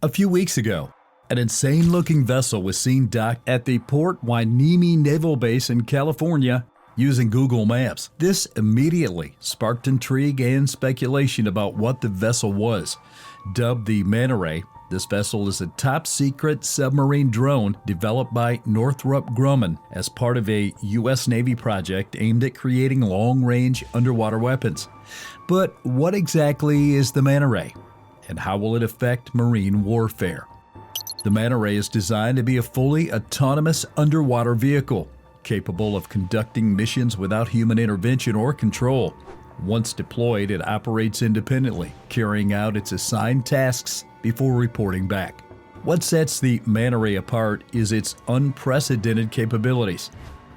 A few weeks ago, an insane-looking vessel was seen docked at the Port Hueneme Naval Base in California using Google Maps. This immediately sparked intrigue and speculation about what the vessel was. Dubbed the Manta Ray, this vessel is a top-secret submarine drone developed by Northrop Grumman as part of a U.S. Navy project aimed at creating long-range underwater weapons. But what exactly is the Manta Ray, and how will it affect marine warfare? The Manta Ray is designed to be a fully autonomous underwater vehicle, capable of conducting missions without human intervention or control. Once deployed, it operates independently, carrying out its assigned tasks before reporting back. What sets the Manta Ray apart is its unprecedented capabilities.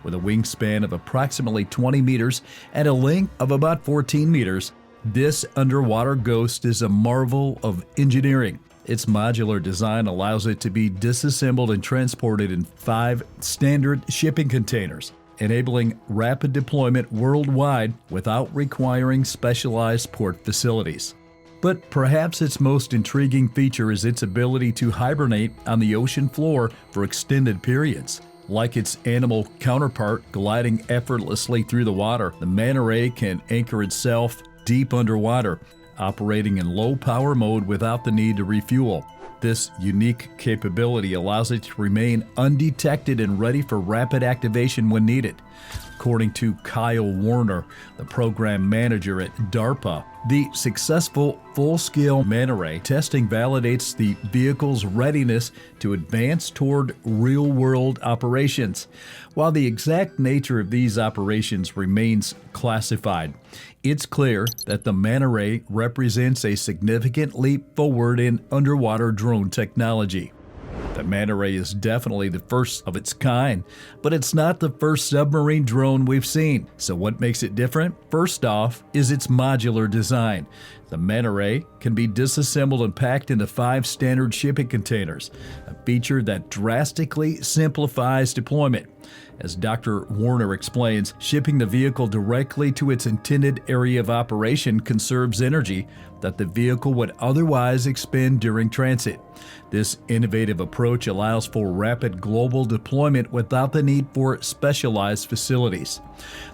With a wingspan of approximately 20 meters and a length of about 14 meters, this underwater ghost is a marvel of engineering. Its modular design allows it to be disassembled and transported in 5 standard shipping containers, enabling rapid deployment worldwide without requiring specialized port facilities. But perhaps its most intriguing feature is its ability to hibernate on the ocean floor for extended periods. Like its animal counterpart gliding effortlessly through the water, the Manta Ray can anchor itself deep underwater, operating in low-power mode without the need to refuel. This unique capability allows it to remain undetected and ready for rapid activation when needed. According to Kyle Warner, the program manager at DARPA, the successful full-scale Manta Ray testing validates the vehicle's readiness to advance toward real-world operations. While the exact nature of these operations remains classified, it's clear that the Manta Ray represents a significant leap forward in underwater drone technology. The Manta Ray is definitely the first of its kind, but it's not the first submarine drone we've seen. So what makes it different? First off is its modular design. The Manta Ray can be disassembled and packed into 5 standard shipping containers, a feature that drastically simplifies deployment. As Dr. Warner explains, shipping the vehicle directly to its intended area of operation conserves energy that the vehicle would otherwise expend during transit. This innovative approach allows for rapid global deployment without the need for specialized facilities.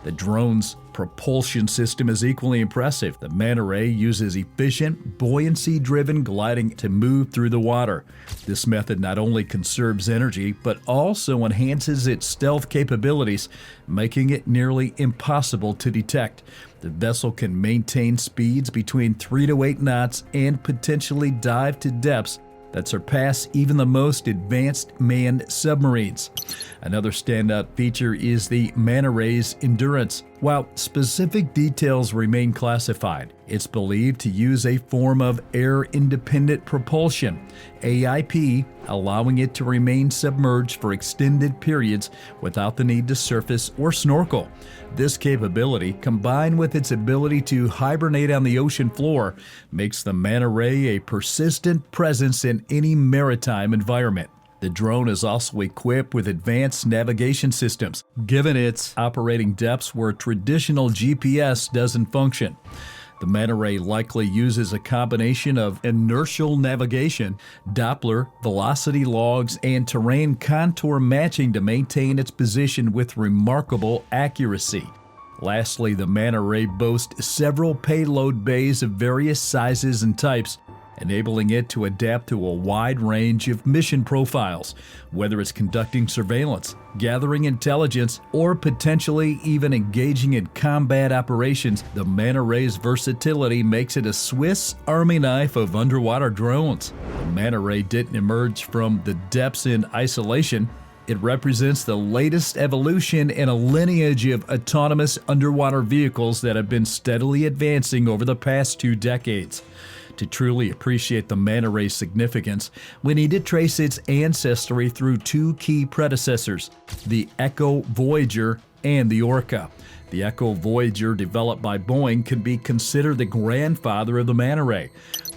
The drone's propulsion system is equally impressive. The Manta Ray uses efficient, buoyancy-driven gliding to move through the water. This method not only conserves energy, but also enhances its stealth capabilities, making it nearly impossible to detect. The vessel can maintain speeds between 3 to 8 knots and potentially dive to depths that surpass even the most advanced manned submarines. Another standout feature is the Manta Ray's endurance. While specific details remain classified, it's believed to use a form of air-independent propulsion, AIP, allowing it to remain submerged for extended periods without the need to surface or snorkel. This capability, combined with its ability to hibernate on the ocean floor, makes the Manta Ray a persistent presence in any maritime environment. The drone is also equipped with advanced navigation systems, given its operating depths where traditional GPS doesn't function. The Manta Ray likely uses a combination of inertial navigation, Doppler, velocity logs, and terrain contour matching to maintain its position with remarkable accuracy. Lastly, the Manta Ray boasts several payload bays of various sizes and types, enabling it to adapt to a wide range of mission profiles, whether it's conducting surveillance, gathering intelligence, or potentially even engaging in combat operations. The Manta Ray's versatility makes it a Swiss Army knife of underwater drones. The Manta Ray didn't emerge from the depths in isolation. It represents the latest evolution in a lineage of autonomous underwater vehicles that have been steadily advancing over the past 2 decades. To truly appreciate the Manta Ray's significance, we need to trace its ancestry through 2 key predecessors, the Echo Voyager and the Orca. The Echo Voyager, developed by Boeing, can be considered the grandfather of the Manta Ray.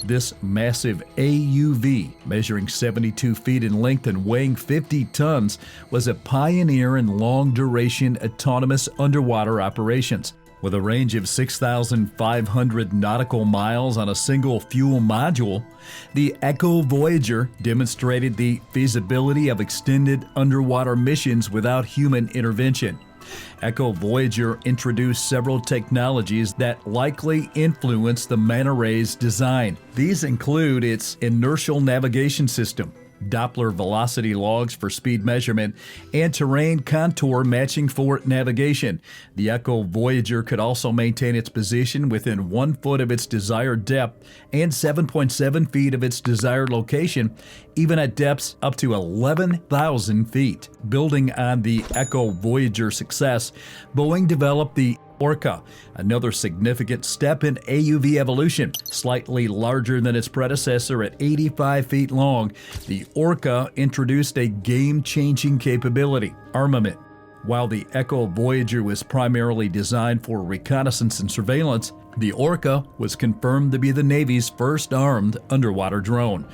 This massive AUV, measuring 72 feet in length and weighing 50 tons, was a pioneer in long-duration autonomous underwater operations. With a range of 6,500 nautical miles on a single fuel module, the Echo Voyager demonstrated the feasibility of extended underwater missions without human intervention. Echo Voyager introduced several technologies that likely influenced the Manta Ray's design. These include its inertial navigation system, Doppler velocity logs for speed measurement, and terrain contour matching for navigation. The Echo Voyager could also maintain its position within 1 foot of its desired depth and 7.7 feet of its desired location, even at depths up to 11,000 feet. Building on the Echo Voyager success, Boeing developed the Orca, another significant step in AUV evolution. Slightly larger than its predecessor at 85 feet long, the Orca introduced a game-changing capability: armament. While the Echo Voyager was primarily designed for reconnaissance and surveillance, the Orca was confirmed to be the Navy's first armed underwater drone.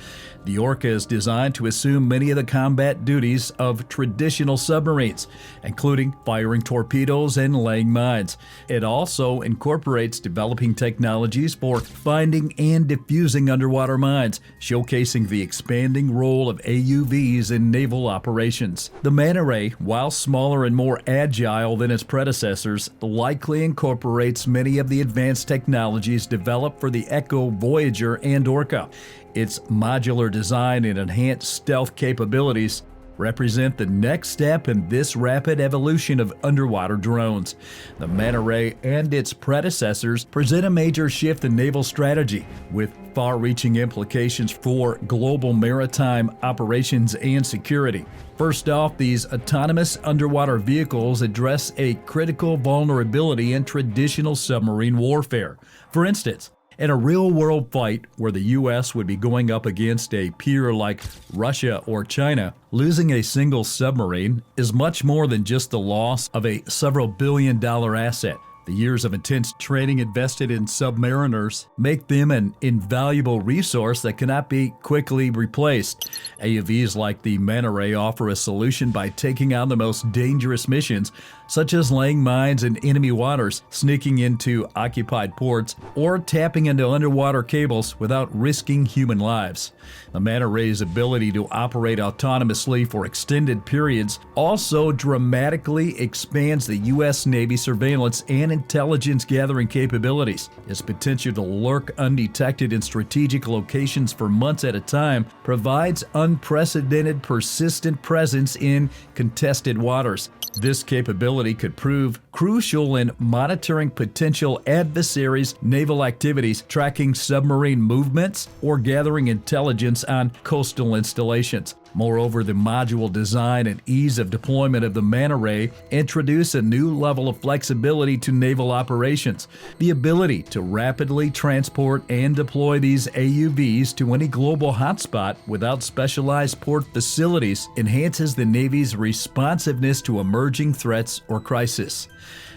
The Orca is designed to assume many of the combat duties of traditional submarines, including firing torpedoes and laying mines. It also incorporates developing technologies for finding and defusing underwater mines, showcasing the expanding role of AUVs in naval operations. The Manta Ray, while smaller and more agile than its predecessors, likely incorporates many of the advanced technologies developed for the Echo Voyager and Orca. Its modular design and enhanced stealth capabilities represent the next step in this rapid evolution of underwater drones. The Manta Ray and its predecessors present a major shift in naval strategy, with far-reaching implications for global maritime operations and security. First off, these autonomous underwater vehicles address a critical vulnerability in traditional submarine warfare. For instance, in a real-world fight where the U.S. would be going up against a peer like Russia or China, losing a single submarine is much more than just the loss of a several billion-dollar asset. The years of intense training invested in submariners make them an invaluable resource that cannot be quickly replaced. AUVs like the Manta Ray offer a solution by taking on the most dangerous missions, such as laying mines in enemy waters, sneaking into occupied ports, or tapping into underwater cables without risking human lives. The Manta Ray's ability to operate autonomously for extended periods also dramatically expands the U.S. Navy surveillance and intelligence gathering capabilities. Its potential to lurk undetected in strategic locations for months at a time provides unprecedented persistent presence in contested waters. This capability could prove crucial in monitoring potential adversaries' naval activities, tracking submarine movements, or gathering intelligence on coastal installations. Moreover, the module design and ease of deployment of the Manta Ray introduce a new level of flexibility to naval operations. The ability to rapidly transport and deploy these AUVs to any global hotspot without specialized port facilities enhances the Navy's responsiveness to emerging threats or crisis.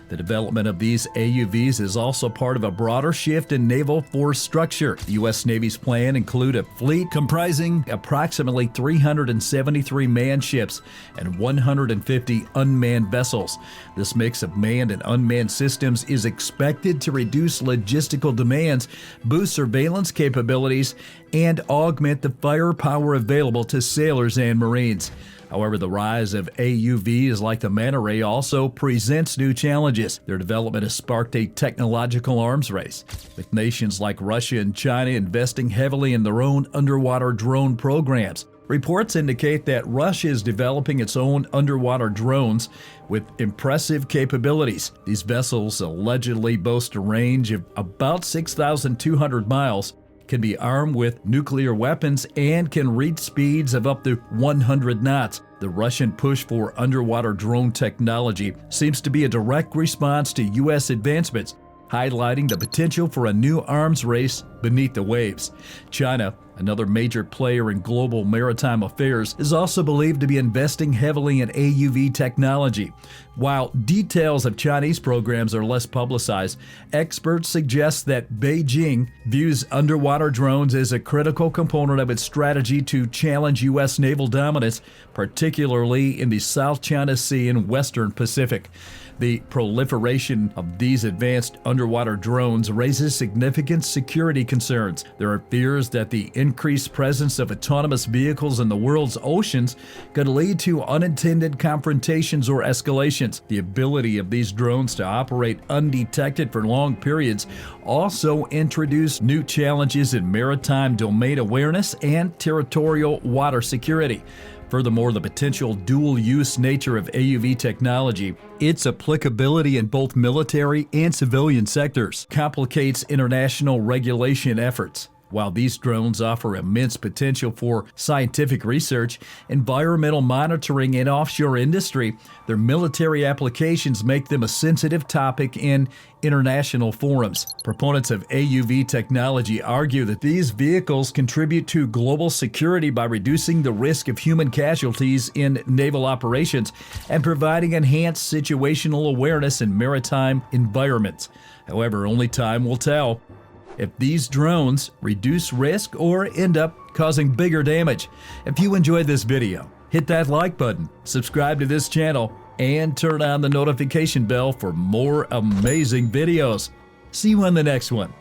The development of these AUVs is also part of a broader shift in naval force structure. The U.S. Navy's plan include a fleet comprising approximately 373 manned ships and 150 unmanned vessels. This mix of manned and unmanned systems is expected to reduce logistical demands, boost surveillance capabilities, and augment the firepower available to sailors and Marines. However, the rise of AUVs like the Manta Ray also presents new challenges. Their development has sparked a technological arms race, with nations like Russia and China investing heavily in their own underwater drone programs. Reports indicate that Russia is developing its own underwater drones with impressive capabilities. These vessels allegedly boast a range of about 6,200 miles, can be armed with nuclear weapons, and can reach speeds of up to 100 knots. The Russian push for underwater drone technology seems to be a direct response to U.S. advancements, highlighting the potential for a new arms race beneath the waves. China, another major player in global maritime affairs, is also believed to be investing heavily in AUV technology. While details of Chinese programs are less publicized, experts suggest that Beijing views underwater drones as a critical component of its strategy to challenge U.S. naval dominance, particularly in the South China Sea and Western Pacific. The proliferation of these advanced underwater drones raises significant security concerns. There are fears that the increased presence of autonomous vehicles in the world's oceans could lead to unintended confrontations or escalations. The ability of these drones to operate undetected for long periods also introduce new challenges in maritime domain awareness and territorial water security. Furthermore, the potential dual-use nature of AUV technology, its applicability in both military and civilian sectors, complicates international regulation efforts. While these drones offer immense potential for scientific research, environmental monitoring, and offshore industry, their military applications make them a sensitive topic in international forums. Proponents of AUV technology argue that these vehicles contribute to global security by reducing the risk of human casualties in naval operations and providing enhanced situational awareness in maritime environments. However, only time will tell if these drones reduce risk or end up causing bigger damage. If you enjoyed this video, hit that like button, subscribe to this channel, and turn on the notification bell for more amazing videos. See you on the next one.